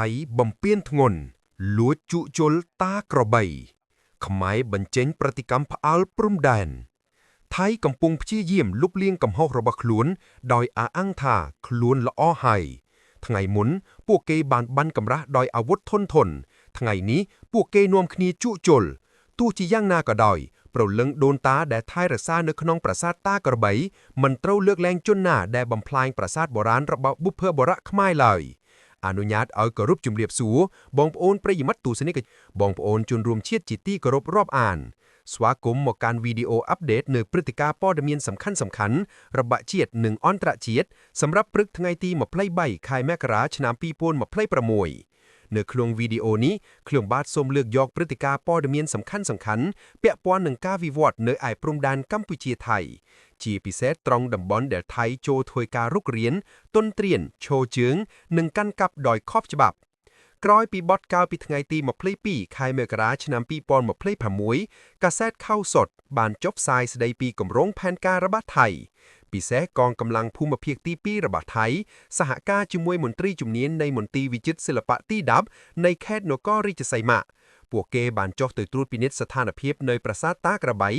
យបំពេញធ្ងន់លួចជក់ជុលតាក្របីខ្មែរបញ្ចេញប្រតិកម្មផ្អើលព្រំដែនថៃកំពុងព្យាយាមលុបលាងកំហុសរបស់ខ្លួនដោយអះអាងថាខ្លួនល្អហើយថ្ងៃមុនពួកគេបានបាញ់កម្រាស់ដោយអាវុធធន់ថ្ងៃនេះពួកគេនាំគ្នាជក់ជុលទោះជាយ៉ាងណាក៏ដោយប្រលឹងដូនតាដែលថែរក្សានៅក្នុងប្រាសាទតាក្របីមិនត្រូវលើកលែងជនណាដែលបំផ្លាញប្រាសាទបុរាណរបស់បុព្វបុរសខ្មែរឡើយអនុញ្ញាតឲ្យគោរពជំរាបសួរបងប្អូនប្រិយមិត្តទស្សនិកបងប្អូនជនរួមជាតិជាទីគោរពរាប់អានស្វាគមន៍មកកាន់វីដេអូអាប់ដេតនៅព្រឹត្តិការណ៍ព័ត៌មានសំខាន់ៗរបស់ជាតិនិងអន្តរជាតិសម្រាប់ព្រឹកថ្ងៃទី23ខែមករាឆ្នាំ2026នៅក្នុងវីដេអូនេះខ្ញុំបាទសូមលើកយកព្រឹត្តិការណ៍ព័ត៌មានសំខាន់ៗពាក់ព័ន្ធនឹងការវិវត្តនៅឯព្រំដែនកម្ពុជាថៃជាពិសេសត្រង់តំបន់ដែលថៃចូលធ្វើការរុករានទន្ទ្រានឈរជើងនិងកាន់កាប់ដោយខុសច្បាប់ក្រោយពីបទកាលពីថ្ងៃទី22ខែមករាឆ្នាំ2026កាសែតខៅសុតបានចុះផ្សាយស្ដីពីគម្រោងផែនការរបស់ថៃពិសេសកងកម្លាំងភូមិភាគទី2របស់ថៃសហការជាមួយមន្ត្រីជំនាញនៃមន្ទីរវិចិត្រសិល្បៈទី10នៃខេត្តនគររាជសីមាពួកគេបានចុះទៅត្រួតពិនិត្យស្ថានភាពនៅប្រាសាទតាក្របី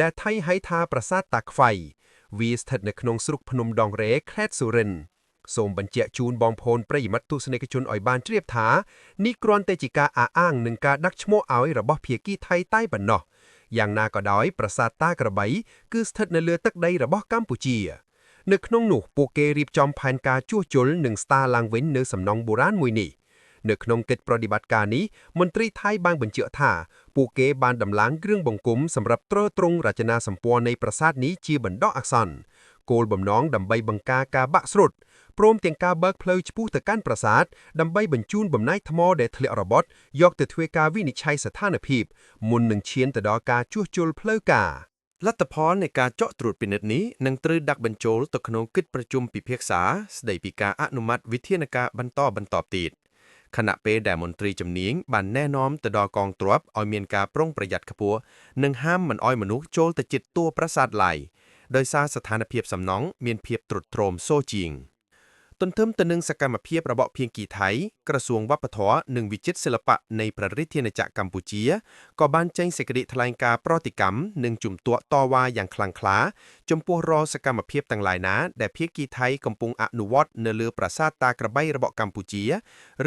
ដែលថៃហៅថាប្រាសាទតាខ្វៃវាស្ថិតនៅក្នុងស្រុកភ្នំដងរែខេត្តសុរិន្ទសូមបញ្ជាក់ជូនបងប្អូនប្រិយមិត្តទស្សនិកជនឲ្យបានជ្រាបថានេះគ្រាន់តែជាការអះអាងនឹងការដាក់ឈ្មោះឲ្យរបស់ភាគីថៃតែប៉ុណ្ណោះយ៉ាងណាក៏ដោយប្រាសាទតាក្របីគឺស្ថិតនៅលើទឹកដីរបស់កម្ពុជានៅក្នុងនោះពួកគេរៀបចំផែនការជួសជុលនិងស្ដារឡើងវិញនៅសំណង់បុរាណមួយនេះនៅក្នុងកិច្ចប្រតិបត្តិការនេះមន្ត្រីថៃបានបញ្ជាក់ថាពួកគេបានដំឡើងគ្រឿងបង្គំសម្រាប់ទ្រទ្រង់រចនាសម្ព័ន្ធនៃប្រាសាទនេះជាបណ្ដោះអាសន្នគោលបំណងដើម្បីបង្ការការបាក់ស្រុតព្រមទាំងការបើកផ្លូវឆ្ពោះទៅកាន់ប្រាសាទដើម្បីបញ្ជូនបំណែកថ្មដែលធ្លាក់របស់យកទៅធ្វើការវិនិច្ឆ័យស្ថានភាពមុននឹងឈានទៅដល់ការជួសជុលផ្លូវការលទ្ធផលនៃការចុះត្រួតពិនិត្យនេះនឹងត្រូវដាក់បញ្ចូលទៅក្នុងកិច្ចប្រជុំពិភាក្សាស្ដីពីការអនុម័តវិធានការបន្តទៀតខណៈពេលដែលមន្ត្រីជំនាញបានណែនាំទៅដល់កងទ័ពឲ្យមានការប្រុងប្រយ័ត្នខ្ពស់និងហាមមិនឲ្យមនុស្សចូលទៅជិតតួប្រាសាទឡើយដោយសារស្ថានភាពសំណង់មានភាពទ្រុឌទ្រោមសូរជាងទន្ទឹមទៅនឹងសកម្មភាពរបស់ភាគីថៃក្រសួងវប្បធម៌និងវិចិត្រសិល្បៈនៃព្រះរាជាណាចក្រកម្ពុជាក៏បានចេញសេចក្តីថ្លែងការណ៍ប្រតិកម្មនិងជំទាស់តវ៉ាយ៉ាងខ្លាំងក្លាចំពោះរាល់សកម្មភាពទាំងឡាយណាដែលភាគីថៃកំពុងអនុវត្តនៅលើប្រាសាទតាក្របីរបស់កម្ពុជា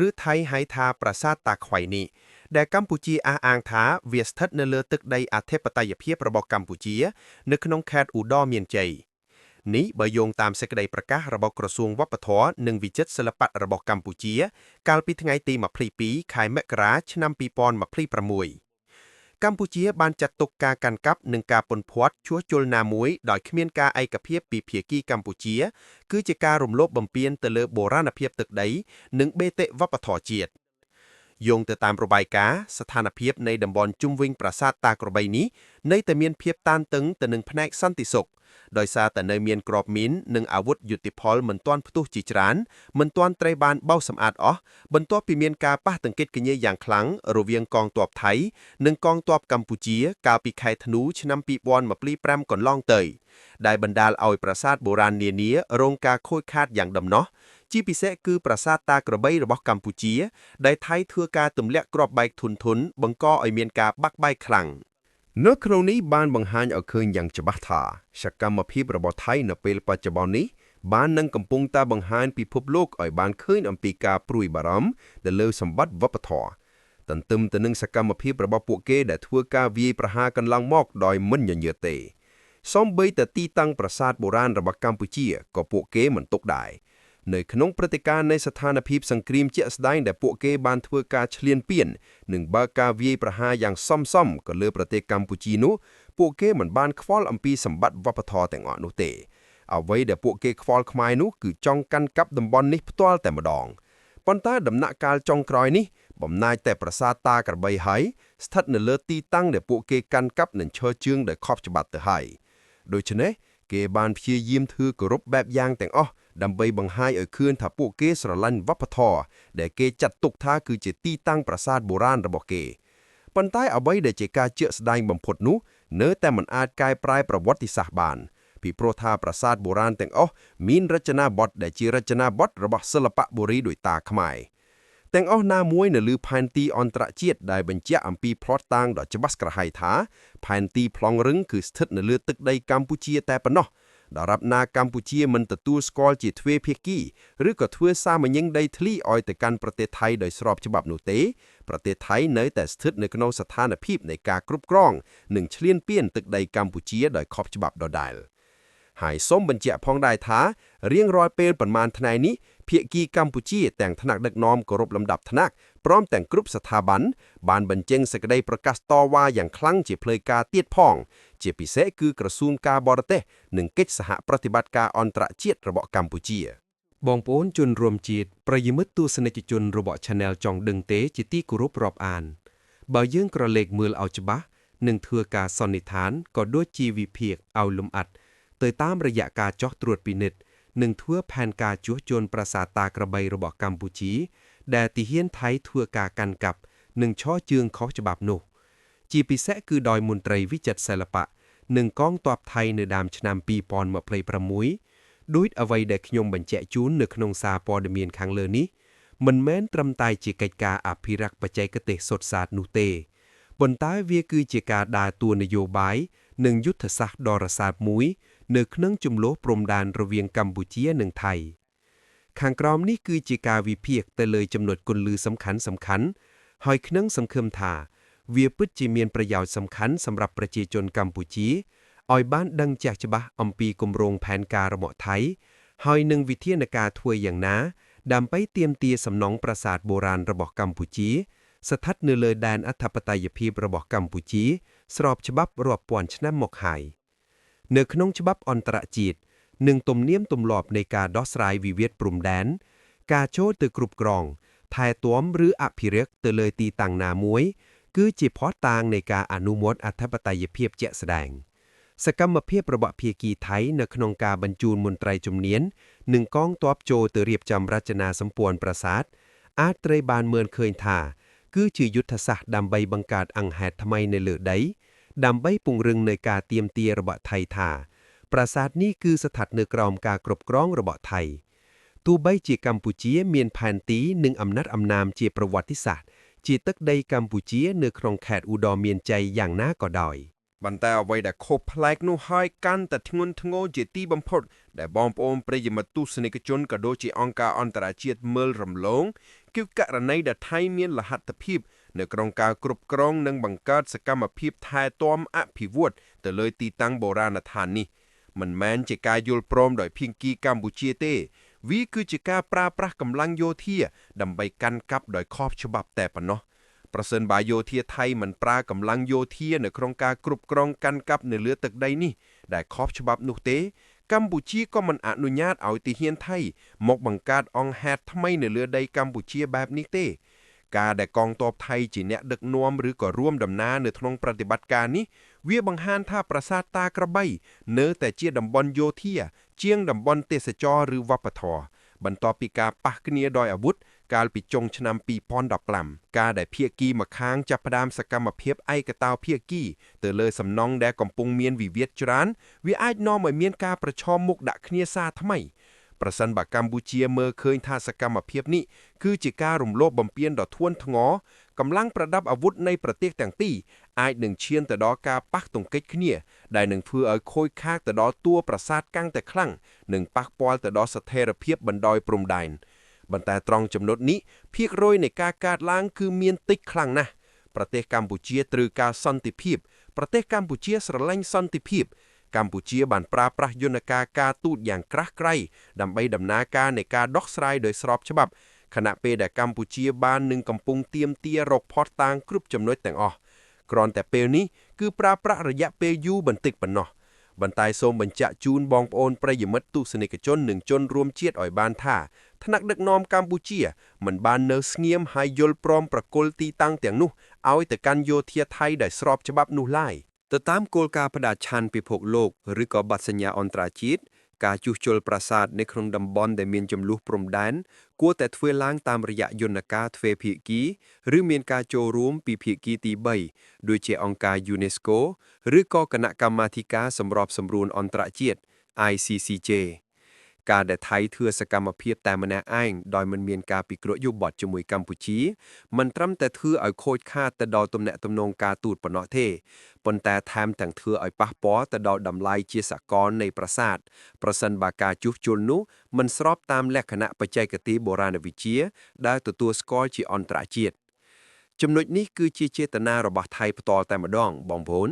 ឬថៃហៅថាប្រាសាទតាខ្វៃនេះដែលកម្ពុជាអះអាងថាវាស្ថិតនៅលើទឹកដីអធិបតេយ្យភាពរបស់កម្ពុជានៅក្នុងខេត្តឧត្តរមានជ័យនេះបើយោងតាមសេចក្តីប្រកាសរបស់ក្រសួងវប្បធម៌និងវិចិត្រសិល្បៈរបស់កម្ពុជាកាលពីថ្ងៃទី22ខែមករាឆ្នាំ2026កម្ពុជាបានចាត់ទុកការកាន់កាប់និងការពន្ធភ័តជួសជុលណាមួយដោយគ្មានការឯកភាពពីភាគីកម្ពុជាគឺជាការរំលោភបំពានទៅលើបូរាណភាពទឹកដីនិងបេតិវប្បធម៌ជាតិយោងទៅតាមរបាយការណ៍ស្ថានភាពនៃតំបន់ជុំវិញប្រាសាទតាក្របីនេះនៅតែមានភាពតានតឹងទៅនឹងផ្នែកសន្តិសុខដោយសារតែនៅមានក្របមីននិងអាវុធយុទ្ធផលមិនទាន់ផ្ទុះជាច្រើនមិនទាន់ត្រូវបានបោសសម្អាតអស់បន្ទាប់ពីមានការប៉ះទង្គិចគញាយ៉ាងខ្លាំងរវាងកងទ័ពថៃនិងកងទ័ពកម្ពុជាកាលពីខែធ្នូឆ្នាំ2025កន្លងទៅដែលបណ្ដាលឲ្យប្រាសាទបុរាណនានារងការខូចខាតយ៉ាងដំណោះជាពិសេសគឺប្រាសាទតាក្របីរបស់កម្ពុជាដែលថៃធ្វើការទម្លាក់គ្រាប់បែកធន់បង្កឲ្យមានការបាក់បែកខ្លាំងនៅក្នុងនេះបានបង្ហាញឲ្យឃើញយ៉ាងច្បាស់ថាសកម្មភាពរបស់ថៃនៅពេលបច្ចុប្បន្ននេះបាននឹងកំពុងតែបង្ហាញពិភពលោកឲ្យបានឃើញអំពីការព្រួយបារម្ភទៅលើសម្បត្តិវប្បធម៌ទន្ទឹមទៅនឹងសកម្មភាពរបស់ពួកគេដែលធ្វើការវាយប្រហារកន្លងមកដោយមិនញញើតទេសូម្បីតែទីតាំងប្រាសាទបុរាណរបស់កម្ពុជាក៏ពួកគេមិនទុកដែរនៅក្នុងព្រឹត្តិការណ៍នៃស្ថានភាពសង្គ្រាមជាក់ស្ដែងដែលពួកគេបានធ្វើការឈ្លានពាននិងបើកការវាយប្រហារយ៉ាងសមក៏លើប្រទេសកម្ពុជានោះពួកគេមិនបានខ្វល់អំពីសម្បត្តិវប្បធម៌ទាំងអស់នោះទេអ្វីដែលពួកគេខ្វល់ខ្វាយនោះគឺចង់កាន់កាប់តំបន់នេះផ្ទាល់តែម្ដងប៉ុន្តែដំណាក់កាលចុងក្រោយនេះបំណាយតែប្រាសាទតាក្របីហើយស្ថិតនៅលើទីតាំងដែលពួកគេកាន់កាប់និងឈរជើងដោយខុសច្បាប់ទៅហើយដូច្នេះគេបានព្យាយាមធ្វើគោរពបែបយ៉ាងទាំងអស់ដើម្បីបង្ហាញឲ្យឃើញថាពួកគេស្រឡាញ់វប្បធម៌ដែលគេចាត់ទុកថាគឺជាទីតាំងប្រាសាទបុរាណរបស់គេប៉ុន្តែអ្វីដែលជាការជាក់ស្ដែងបំផុតនោះនៅតែមិនអាចកែប្រែប្រវត្តិសាស្ត្របានពីព្រោះថាប្រាសាទបុរាណទាំងអស់មានរចនាបថដែលជារចនាបថរបស់សិល្បៈបុរីដោយតាខ្មែរ ទាំងអស់ណាមួយនៅលើផែនទីអន្តរជាតិដែលបញ្ជាក់អំពីផ្លត់តាងដ៏ច្បាស់ក្រហៃថាផែនទីប្លង់រឹងគឺស្ថិតនៅលើទឹកដីកម្ពុជាតែប៉ុណ្ណោះដរាបណាកម្ពុជាមិនទទួលស្គាល់ជាទ្វេភាគីឬក៏ធ្វើសាមញ្ញដីធ្លីឲ្យទៅកាន់ប្រទេសថៃដោយស្របច្បាប់នោះទេប្រទេសថៃនៅតែស្ថិតនៅក្នុងស្ថានភាពនៃការគ្រប់គ្រងនិងឈ្លានពានទឹកដីកម្ពុជាដោយខុសច្បាប់ដដែលហើយសូមបញ្ជាក់ផងដែរថារៀងរាល់ពេលប្រមាណថ្ងៃនេះភាគីកម្ពុជាទាំងថ្នាក់ដឹកនាំគោរពលំដាប់ថ្នាក់ព្រមទាំងគ្រប់ស្ថាប័នបានបញ្ចេញសេចក្តីប្រកាសតវ៉ាយ៉ាងខ្លាំងជាផ្លូវការទៀតផងជាពិសេសគឺក្រសួងការបរទេសនិងកិច្ចសហប្រតិបត្តិការអន្តរជាតិរបស់កម្ពុជាបងប្អូនជនរួមជាតិប្រិយមិត្តទស្សនិកជនរបស់ Channel ចង់ដឹងទេជាទីគោរពរាប់អានបើយើងក្រឡេកមើលឲ្យច្បាស់នឹងធ្វើការសន្និដ្ឋានក៏ដូចជាវិភាគឲ្យលំអិតទៅតាមរយៈការចោះត្រួតពិនិត្យនិងធ្វើផែនការជួសជុលប្រាសាទតាក្របីរបស់កម្ពុជាដែលទាហានថៃធ្វើការកាន់កាប់និងឆោជើងខុសច្បាប់នោះជាពិសេសគឺដោយមន្ត្រីវិចិត្រសិល្បៈនិងកងទ័ពថៃនៅដើមឆ្នាំ2026ដោយអ្វីដែលខ្ញុំបញ្ជាក់ជូននៅក្នុងសារព័ត៌មានខាងលើនេះមិនមែនត្រឹមតែជាកិច្ចការអភិរក្សបច្ចេកទេសសុទ្ធសាធនោះទេប៉ុន្តែវាគឺជាការដើរតួនយោបាយនិងយុទ្ធសាស្ត្រដ៏រសើបមួយនៅក្នុងជម្លោះព្រំដែនរវាងកម្ពុជានិងថៃខាងក្រោមនេះគឺជាការវិភាគទៅលើចំណុចគន្លឹះសំខាន់ៗហើយខ្ញុំសង្ឃឹមថាវាពិតជាមានប្រយោជន៍សំខាន់សម្រាប់ប្រជាជនកម្ពុជាឲ្យបានដឹងចាស់ច្បាស់អំពីគម្រោងផែនការរបស់ថៃហើយនឹងវិធានការធ្វើយ៉ាងណាដើម្បីទាមទារសំណង់ប្រាសាទបុរាណរបស់កម្ពុជាស្ថិតនៅលើដែនអធិបតេយ្យភាពរបស់កម្ពុជាស្របច្បាប់រាប់ពាន់ឆ្នាំមកហើយនៅក្នុងច្បាប់អន្តរជាតិនិងទំនៀមទម្លាប់នៃការដោះស្រាយវិវាទព្រំដែនការចូលទៅគ្រប់គ្រងថែទាំឬអភិរក្សទៅលើទីតាំងណាមួយគឺជាភស្តុតាងនៃការអនុវត្តអធិបតេយ្យភាពជាក់ស្ដែងសកម្មភាពរបស់ភាគីថៃនៅក្នុងការបញ្ជូនមន្ត្រីជំនាញនិងកងទ័ពចូលទៅរៀបចំរចនាសម្ព័ន្ធប្រាសាទអាចត្រូវបានមើលឃើញថាគឺជាយុទ្ធសាស្ត្រដើម្បីបង្កើតអង្គហេតុថ្មីនៅលើដីដើម្បីពង្រឹងនៃការទាមទាររបស់ថៃថាប្រាសាទនេះគឺស្ថិតនៅក្រោមការគ្រប់គ្រងរបស់ថៃទោះបីជាកម្ពុជាមានផែនទីនិងអំណាចអំណាមជាប្រវត្តិសាស្ត្រជាទឹកដីកម្ពុជានៅក្នុងខេត្តឧត្តរមានជ័យយ៉ាងណាក៏ដោយប៉ុន្តែអ្វីដែលខុសប្លែកនោះហើយកាន់តែធ្ងន់ធ្ងរជាទីបំផុតដែលបងប្អូនប្រិយមិត្តទស្សនិកជនក៏ដូចជាអង្គការអន្តរជាតិមើលរំលងគឺករណីដែលថៃមានលទ្ធភាពនៅក្នុងការគ្រប់គ្រងនិងបង្កើតសកម្មភាពថែទាំអភិវឌ្ឍទៅលើទីតាំងបុរាណដ្ឋាននេះមិនមែនជាការយល់ព្រមដោយភាគីកម្ពុជាទេវាគឺជាការប្រើប្រាស់កម្លាំងយោធាដើម្បីកាន់កាប់ដោយខុសច្បាប់តែប៉ុណ្ណោះប្រសិនបើយោធាថៃមិនប្រើកម្លាំងយោធានៅក្នុងការគ្រប់គ្រងកាន់កាប់នៅលើទឹកដីនេះដែលខុសច្បាប់នោះទេកម្ពុជាក៏មិនអនុញ្ញាតឲ្យទាហានថៃមកបង្កើតអង្គហេតុថ្មីនៅលើដីកម្ពុជាបែបនេះទេការដែលកងទ័ពថៃជាអ្នកដឹកនាំឬក៏រួមដំណើរនៅក្នុងប្រតិបត្តិការនេះវាបង្ហាញថាប្រាសាទតាក្របីនៅតែជាតំបន់យោធាជាងតំបន់ទេសចរឬវប្បធម៌បន្ទាប់ពីការប៉ះគ្នាដោយអាវុធកាលពីចុងឆ្នាំ2015ការដែលភាគីម្ខាងចាប់ផ្ដើមសកម្មភាពឯកតោភាគីទៅលើសំណង់ដែលកំពុងមានវិវាទច្រើនវាអាចនាំឲ្យមានការប្រឈមមុខដាក់គ្នាសារថ្មីប្រសិនបើកម្ពុជាមើលឃើញថាសកម្មភាពនេះគឺជាការរំលោភបំពានដ៏ធ្ងន់ធ្ងរកម្លាំងប្រដាប់អាវុធនៃប្រទេសទាំងពីរអាចនឹងឈានទៅដល់ការប៉ះទង្គិចគ្នាដែលនឹងធ្វើឲ្យខូចខាតទៅដល់តួប្រាសាទកាន់តែខ្លាំងនិងប៉ះពាល់ទៅដល់ស្ថិរភាពបណ្ដោយព្រំដែនប៉ុន្តែត្រង់ចំណុចនេះភាគរយនៃការកើតឡើងគឺមានតិចខ្លាំងណាស់ប្រទេសកម្ពុជាត្រូវការសន្តិភាពប្រទេសកម្ពុជាស្រឡាញ់សន្តិភាពកម្ពុជាបានប្រើប្រាស់យន្តការការទូតយ៉ាងក្រាស់ក្រៃដើម្បីដំណើរការនៃការដោះស្រាយដោយស្របច្បាប់ខណៈពេលដែលកម្ពុជាបាននឹងកំពុងទាមទាររកភស្តុតាងគ្រប់ចំណុចទាំងអស់គ្រាន់តែពេលនេះគឺប្រើប្រាស់រយៈពេលយូរបន្តិចប៉ុណ្ណោះបន្តែសូមបញ្ជាក់ជូនបងប្អូនប្រិយមិត្តទស្សនិកជននិងជនរួមជាតិឲ្យបានថាថ្នាក់ដឹកនាំកម្ពុជាមិនបាននៅស្ងៀមហើយយល់ព្រមប្រគល់ទីតាំងទាំងនោះឲ្យទៅកាន់យោធាថៃដែលស្របច្បាប់នោះឡើយទៅតាមគោលការណ៍ផ្ដាច់ឆានពិភពលោកឬក៏បទសញ្ញាអន្តរជាតិការជួសជុលប្រាសាទនៅក្នុងតំបន់ដែលមានចំនួនព្រំដែនគួរតែធ្វើឡើងតាមរយៈយន្តការទ្វេភាគីឬមានការចូលរួមពីភាគីទី3ដូចជាអង្គការ UNESCO ឬក៏គណៈកម្មាធិការសម្របសម្រួលអន្តរជាតិ ICCJ ការដែលថៃធ្វើសកម្មភាពតែម្នាក់ឯងដោយមិនមានការពិគ្រោះយោបល់ជាមួយកម្ពុជាមិនត្រឹមតែធ្វើឲ្យខូចខាតទៅដល់ទំនាក់ទំនងការទូតប៉ុណ្ណោះទេប៉ុន្តែថែមទាំងធ្វើឲ្យប៉ះពាល់ទៅដល់តម្លៃជាសកលនៃប្រាសាទប្រសិនបើការជួសជុលនោះមិនស្របតាមលក្ខណៈបច្ចេកទេសបុរាណវិទ្យាដែលទទួលស្គាល់ជាអន្តរជាតិចំណុចនេះគឺជាចេតនារបស់ថៃផ្ទាល់តែម្ដងបងប្អូន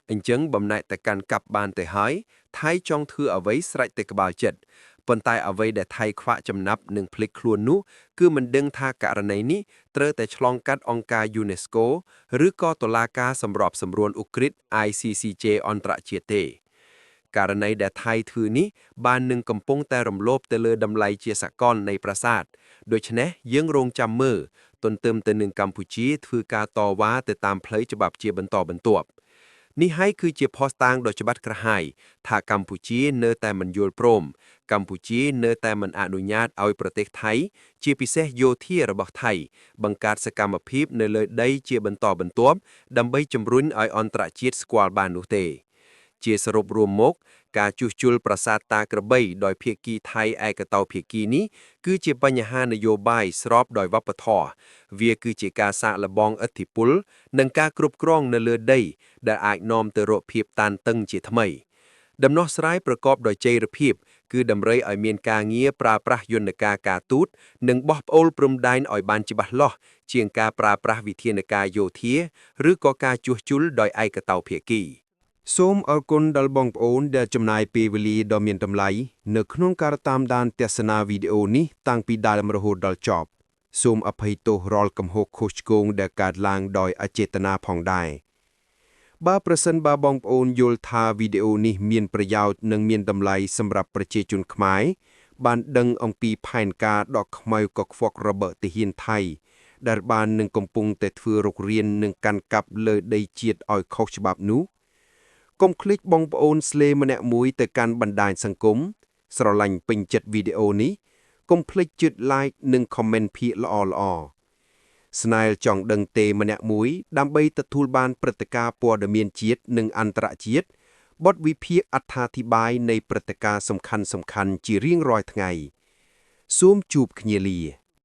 អញ្ចឹងបំណែកតែកាន់កាប់បានទៅហើយថៃចង់ធ្វើអ្វីស្រេចតែក្បាលចិត្តប៉ុន្តែអ្វីដែលថៃខ្វាក់ចំណាប់និងភ្លេចខ្លួននោះគឺមិនដឹងថាករណីនេះត្រូវតែឆ្លងកាត់អង្គការ UNESCO ឬក៏តុលាការសម្របសម្រួលអ៊ុគ្រិត ICCJ អន្តរជាតិទេករណីដែលថៃធ្វើនេះបាននឹងកំពុងតែរំលោភទៅលើតម្លៃជាសកលនៃប្រាសាទដូច្នេះយើងរងចាំមើលទន្ទឹមទៅនឹងកម្ពុជាធ្វើការតវ៉ាទៅតាមផ្លូវច្បាប់ជាបន្តបន្ទាប់នេះហើយគឺជាភស្តុតាងដ៏ច្បាស់ក្រហាយថាកម្ពុជានៅតែមិនយល់ព្រមកម្ពុជានៅតែមិនអនុញ្ញាតឲ្យប្រទេសថៃជាពិសេសយោធារបស់ថៃបង្កើតសកម្មភាពនៅលើដីជាបន្តបន្ទាប់ដើម្បីជំរុញឲ្យអន្តរជាតិស្គាល់បាននោះទេជាសរុបរួមមកការជួសជុលប្រាសាទតាក្របីដោយភាគីថៃឯកតោភាគីនេះគឺជាបញ្ហានយោបាយស្របដោយវប្បធម៌វាគឺជាការសាកល្បងឥទ្ធិពលនិងការគ្រប់គ្រងនៅលើដីដែលអាចនាំទៅរកភាពតានតឹងជាថ្មីដំណោះស្រាយប្រកបដោយចីរភាពគឺតម្រូវឲ្យមានការងារប្រើប្រាស់យន្តការការទូតនិងបោះប្អូលព្រំដែនឲ្យបានច្បាស់លាស់ជាងការប្រើប្រាស់វិធានការយោធាឬក៏ការជួសជុលដោយឯកតោភាគីសូមអរគុណដល់បងប្អូនដែលចំណាយពេលវេលាដ៏មានតម្លៃនៅក្នុងការតាមដានទស្សនាវីដេអូនេះតាំងពីដើមរហូតដល់ចប់សូមអភ័យទោសរាល់កំហុសខុសឆ្គងដែលកើតឡើងដោយអចេតនាផងដែរបើប្រសិនបើបងប្អូនយល់ថាវីដេអូនេះមានប្រយោជន៍និងមានតម្លៃសម្រាប់ប្រជាជនខ្មែរបានដឹងអំពីផែនការដ៏ខ្មៅកខ្វក់របស់ទាហានថៃដែលបាននឹងកំពុងតែធ្វើរុករាននិងកាន់កាប់លើដីជាតិឲ្យខុសច្បាប់នោះកុំភ្លេចបងប្អូនស្លេម្នាក់មួយទៅកាន់បណ្ដាញសង្គមស្រឡាញ់ពេញចិត្តវីដេអូនេះកុំភ្លេចចុច like និង comment ភាគល្អៗស្នែលចង់ដឹងទេម្នាក់មួយដើម្បីទទួលបានព្រឹត្តិការណ៍ព័ត៌មានជាតិនិងអន្តរជាតិបទវិភាគអត្ថាធិប្បាយនៃព្រឹត្តិការណ៍សំខាន់ៗជារៀងរាល់ថ្ងៃសូមជួបគ្នាលា